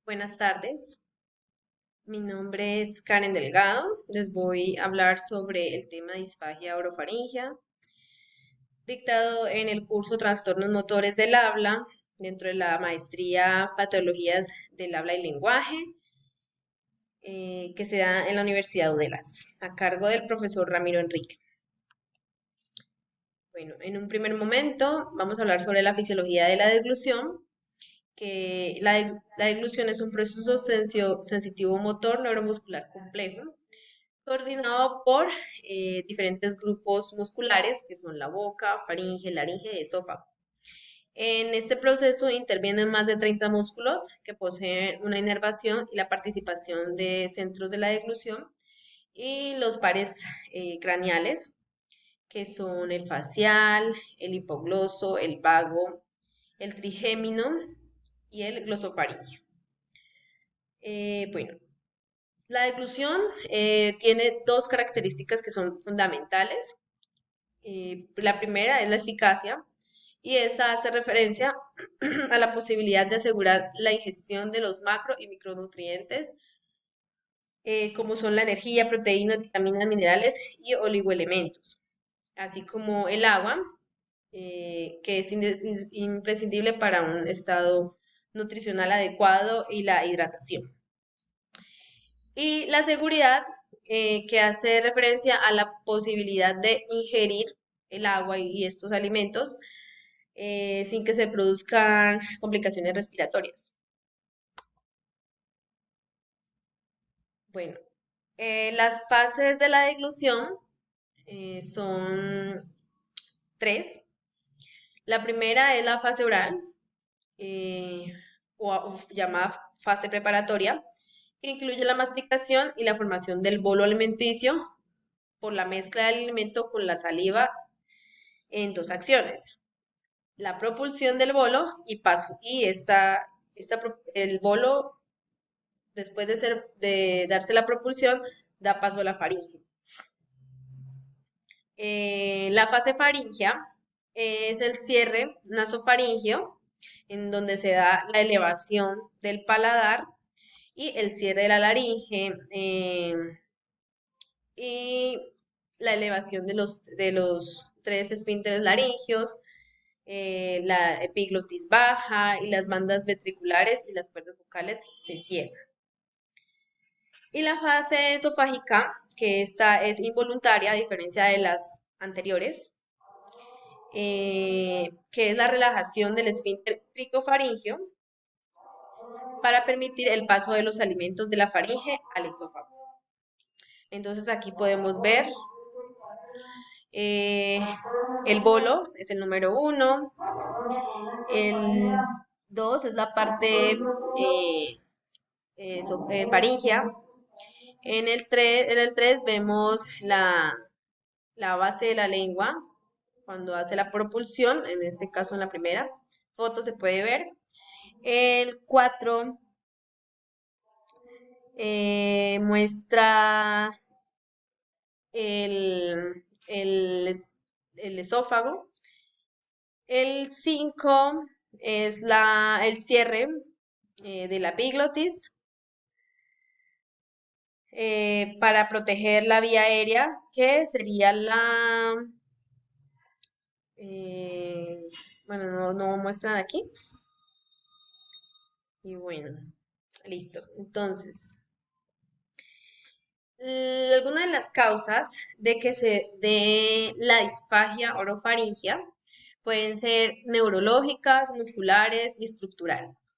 Buenas tardes, mi nombre es Karen Delgado. Les voy a hablar sobre el tema de disfagia orofaringia, dictado en el curso Trastornos Motores del Habla, dentro de la maestría Patologías del Habla y Lenguaje, que se da en la Universidad UDELAS, a cargo del profesor Ramiro Enrique. Bueno, en un primer momento vamos a hablar sobre la fisiología de la deglución, que la deglución es un proceso sensitivo motor neuromuscular complejo coordinado por diferentes grupos musculares que son la boca, faringe, laringe y esófago. En este proceso intervienen más de 30 músculos que poseen una inervación y la participación de centros de la deglución y los pares craneales, que son el facial, el hipogloso, el vago, el trigémino y el glosofaringio. Bueno, la deglución tiene dos características que son fundamentales. La primera es la eficacia y esa hace referencia a la posibilidad de asegurar la ingestión de los macro y micronutrientes, como son la energía, proteínas, vitaminas, minerales y oligoelementos, así como el agua, que es imprescindible para un estado nutricional adecuado y la hidratación. Y la seguridad, que hace referencia a la posibilidad de ingerir el agua y estos alimentos sin que se produzcan complicaciones respiratorias. Bueno, las fases de la deglución son tres. La primera es la fase oral, eh, o llamada fase preparatoria, que incluye la masticación y la formación del bolo alimenticio por la mezcla del alimento con la saliva en dos acciones. La propulsión del bolo y paso. Y el bolo, después de darse la propulsión, da paso a la faringe. La fase faringea es el cierre nasofaringeo, en donde se da la elevación del paladar y el cierre de la laringe, y la elevación de los tres esfínteres laringeos, la epiglotis baja y las bandas ventriculares y las cuerdas vocales se cierran. Y la fase esofágica, que esta es involuntaria a diferencia de las anteriores, que es la relajación del esfínter cricofaringio para permitir el paso de los alimentos de la faringe al esófago. Entonces aquí podemos ver eh, el bolo, es el número uno, el 2 es la parte faríngea. En el 3 vemos la base de la lengua cuando hace la propulsión, en este caso en la primera foto se puede ver. El 4 muestra el esófago. El 5 es el cierre de la epiglotis, para proteger la vía aérea, que sería eh, bueno, no muestran aquí. Y bueno, listo. Entonces, algunas de las causas de que se dé la disfagia orofaringia pueden ser neurológicas, musculares y estructurales.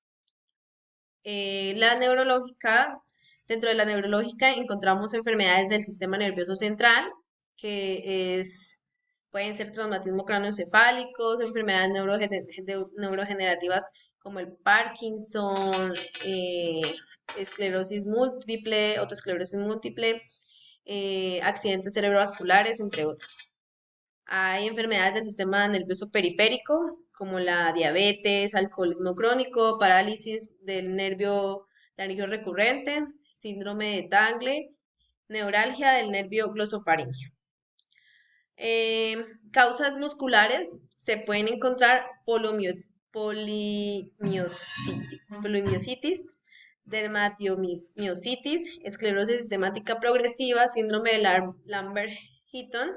Dentro de la neurológica encontramos enfermedades del sistema nervioso central, que pueden ser traumatismo craneoencefálicos, enfermedades neurogenerativas como el Parkinson, esclerosis múltiple, autoesclerosis múltiple, accidentes cerebrovasculares, entre otras. Hay enfermedades del sistema nervioso periférico, como la diabetes, alcoholismo crónico, parálisis del nervio laringio recurrente, síndrome de Tangle, neuralgia del nervio glosofaringio. Causas musculares se pueden encontrar polimiositis, dermatomiositis, esclerosis sistemática progresiva, síndrome de Lambert-Eaton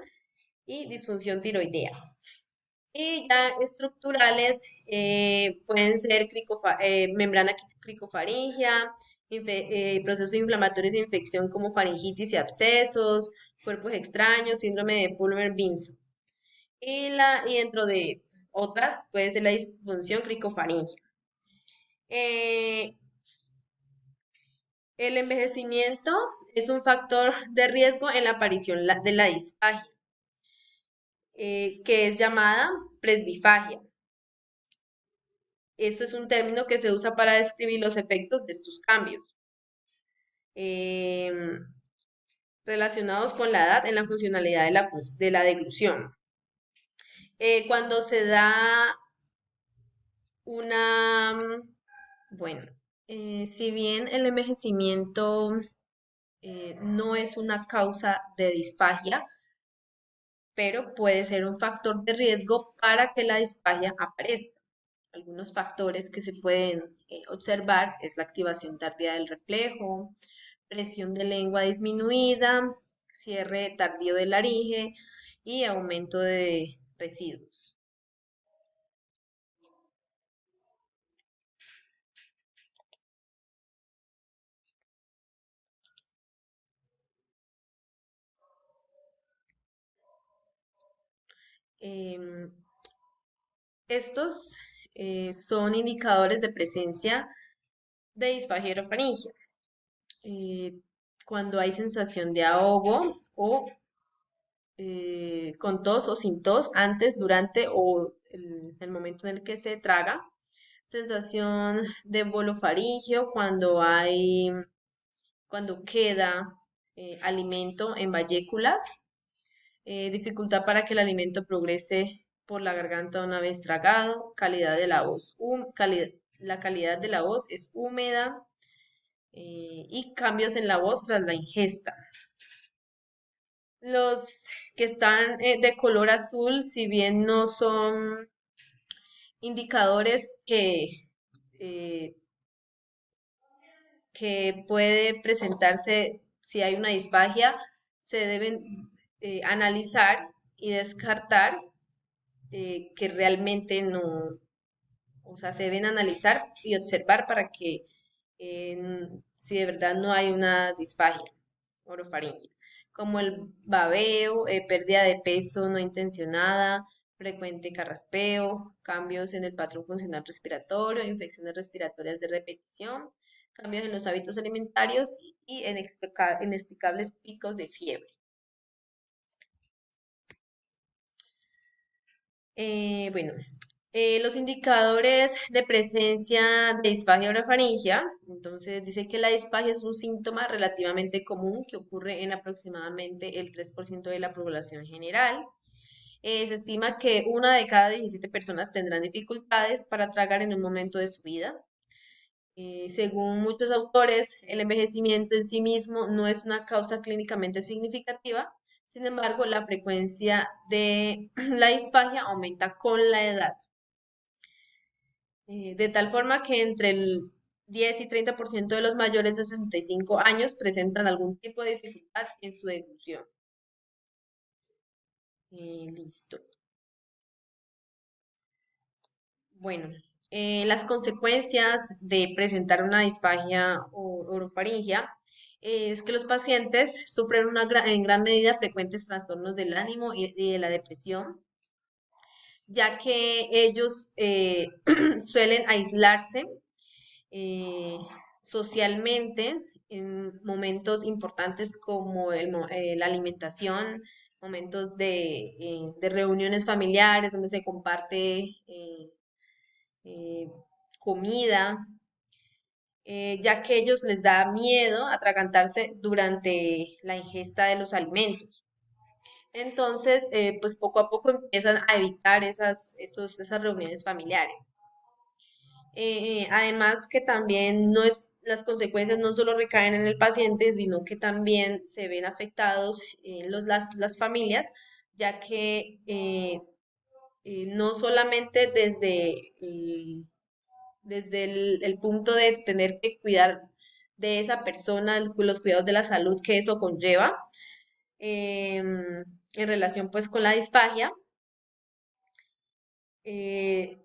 y disfunción tiroidea. Y ya estructurales pueden ser membrana cricofaringia, procesos inflamatorios de infección como faringitis y abscesos, cuerpos extraños, síndrome de Pulmer-Vinson. Y dentro de otras puede ser la disfunción cricofaringia. Eh, el envejecimiento es un factor de riesgo en la aparición de la disfagia, que es llamada presbifagia. Esto es un término que se usa para describir los efectos de estos cambios em, relacionados con la edad en la funcionalidad de la deglución. Cuando se da bueno, si bien el envejecimiento no es una causa de disfagia, pero puede ser un factor de riesgo para que la disfagia aparezca. Algunos factores que se pueden observar es la activación tardía del reflejo, presión de lengua disminuida, cierre tardío de laringe y aumento de residuos. Em, estos son indicadores de presencia de disfagia orofaringia. Eh, Cuando hay sensación de ahogo o con tos o sin tos antes, durante o el momento en el que se traga. Sensación de bolofaringio cuando queda alimento en valléculas. Dificultad para que el alimento progrese por la garganta una vez tragado. Calidad de la voz. La calidad de la voz es húmeda y cambios en la voz tras la ingesta. Los que están de color azul, si bien no son indicadores eh, que puede presentarse si hay una disfagia, se deben analizar y descartar que realmente no, o sea, se deben analizar y observar para que si de verdad no hay una disfagia orofaringea, como el babeo, pérdida de peso no intencionada, frecuente carraspeo, cambios en el patrón funcional respiratorio, infecciones respiratorias de repetición, cambios en los hábitos alimentarios y inexplicables picos de fiebre. Bueno, los indicadores de presencia de disfagia orofaringia, entonces dice que la disfagia es un síntoma relativamente común que ocurre en aproximadamente el 3% de la población general. Se estima que una de cada 17 personas tendrán dificultades para tragar en un momento de su vida. Según muchos autores, el envejecimiento en sí mismo no es una causa clínicamente significativa, sin embargo, la frecuencia de la disfagia aumenta con la edad, de tal forma que entre el 10 y 30% de los mayores de 65 años presentan algún tipo de dificultad en su deglución. Listo. Bueno, las consecuencias de presentar una disfagia o orofaringia es que los pacientes sufren en gran medida frecuentes trastornos del ánimo y de la depresión, ya que ellos suelen aislarse eh, socialmente en momentos importantes como la alimentación, momentos de reuniones familiares donde se comparte eh, comida, ya que ellos les da miedo atragantarse durante la ingesta de los alimentos. Entonces, pues poco a poco empiezan a evitar esas reuniones familiares. Además que también las consecuencias no solo recaen en el paciente, sino que también se ven afectados las familias, ya que no solamente desde el punto de tener que cuidar de esa persona, los cuidados de la salud que eso conlleva en relación pues con la disfagia, eh,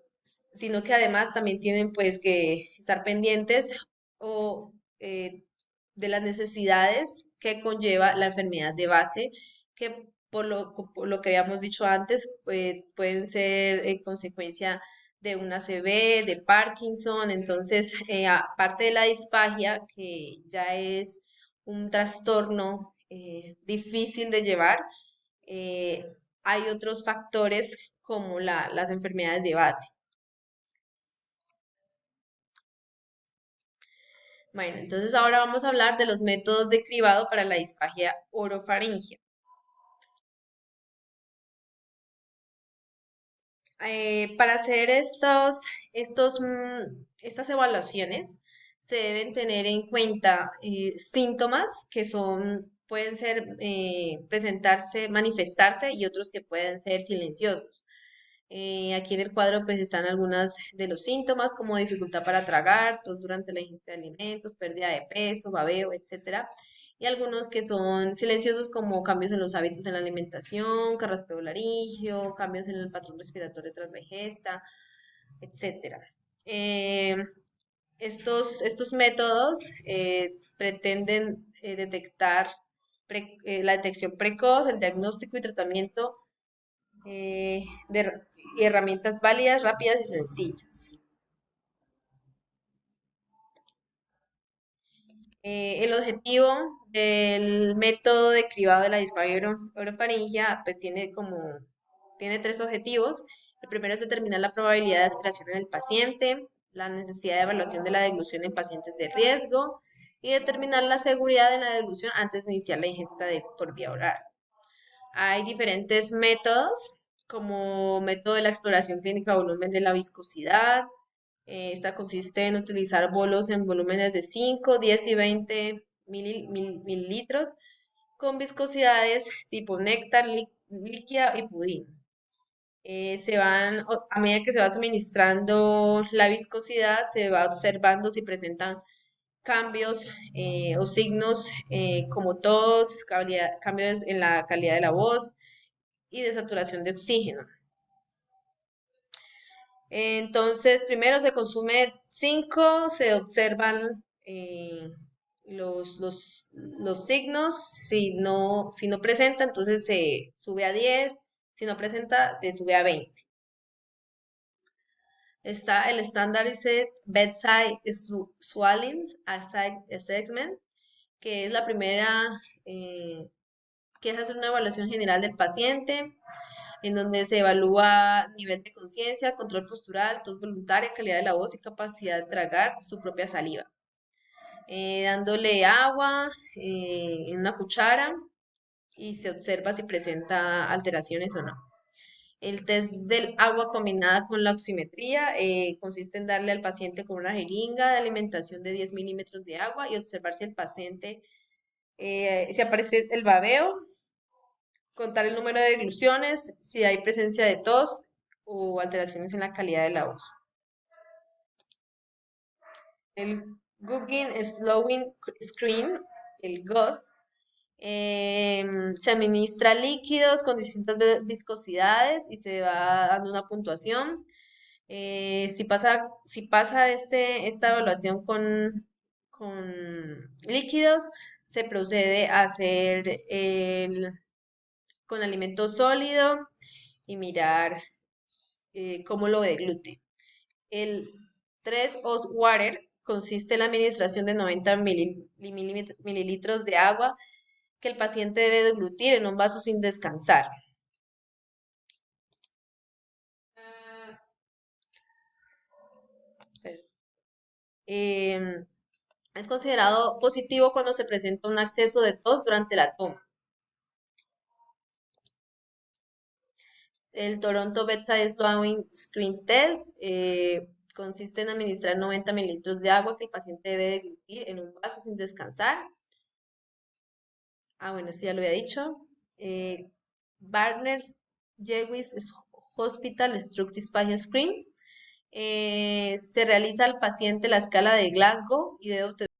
sino que además también tienen pues que estar pendientes o de las necesidades que conlleva la enfermedad de base, que por lo que habíamos dicho antes, pueden ser consecuencia de una ACV, de Parkinson. Entonces, aparte de la disfagia, que ya es un trastorno difícil de llevar, eh, hay otros factores como las enfermedades de base. Bueno, entonces ahora vamos a hablar de los métodos de cribado para la disfagia orofaringea. Para hacer estas evaluaciones se deben tener en cuenta síntomas que pueden ser, presentarse, manifestarse y otros que pueden ser silenciosos. Aquí en el cuadro pues están algunas de los síntomas como dificultad para tragar, tos durante la ingesta de alimentos, pérdida de peso, babeo, etcétera. Y algunos que son silenciosos como cambios en los hábitos en la alimentación, carraspeo laringio, cambios en el patrón respiratorio tras la ingesta, etcétera. Eh, estos métodos pretenden detectar la detección precoz, el diagnóstico y tratamiento eh, de, y herramientas válidas, rápidas y sencillas. El objetivo del método de cribado de la disfagia orofaringea pues tiene tres objetivos. El primero es determinar la probabilidad de aspiración en el paciente, la necesidad de evaluación de la deglución en pacientes de riesgo y determinar la seguridad de la deglución antes de iniciar la ingesta por vía oral. Hay diferentes métodos, como método de la exploración clínica volumen de la viscosidad. Esta consiste en utilizar bolos en volúmenes de 5, 10 y 20 mililitros con viscosidades tipo néctar, líquida y pudín. A medida que se va suministrando la viscosidad, se va observando si presentan cambios o signos como tos, cambios en la calidad de la voz y de saturación de oxígeno. Entonces, primero se consume 5, se observan los signos, si no presenta, entonces se sube a 10, si no presenta, se sube a 20. Está el Standardized Bedside Swelling Assessment, que es la primera, que es hacer una evaluación general del paciente, en donde se evalúa nivel de conciencia, control postural, tos voluntaria, calidad de la voz y capacidad de tragar su propia saliva. Dándole agua en una cuchara y se observa si presenta alteraciones o no. El test del agua combinada con la oximetría consiste en darle al paciente con una jeringa de alimentación de 10 milímetros de agua y observar si el paciente, si aparece el babeo, contar el número de degluciones, si hay presencia de tos o alteraciones en la calidad de la voz. El Guggen Slowing Screen, el GOS, se administra líquidos con distintas viscosidades y se va dando una puntuación. Si pasa esta evaluación con líquidos, se procede a hacer con alimento sólido y mirar cómo lo deglute. El 3-Oz Water consiste en la administración de 90 mililitros de agua que el paciente debe deglutir en un vaso sin descansar. Em, es considerado positivo cuando se presenta un acceso de tos durante la toma. El Toronto Bedside Swallowing Screen Test consiste en administrar 90 mililitros de agua que el paciente debe deglutir en un vaso sin descansar. Bueno, sí, ya lo había dicho. Eh, Barnes Jewish Hospital Struct Dysphagia Screen. Se realiza al paciente la escala de Glasgow y debe obtener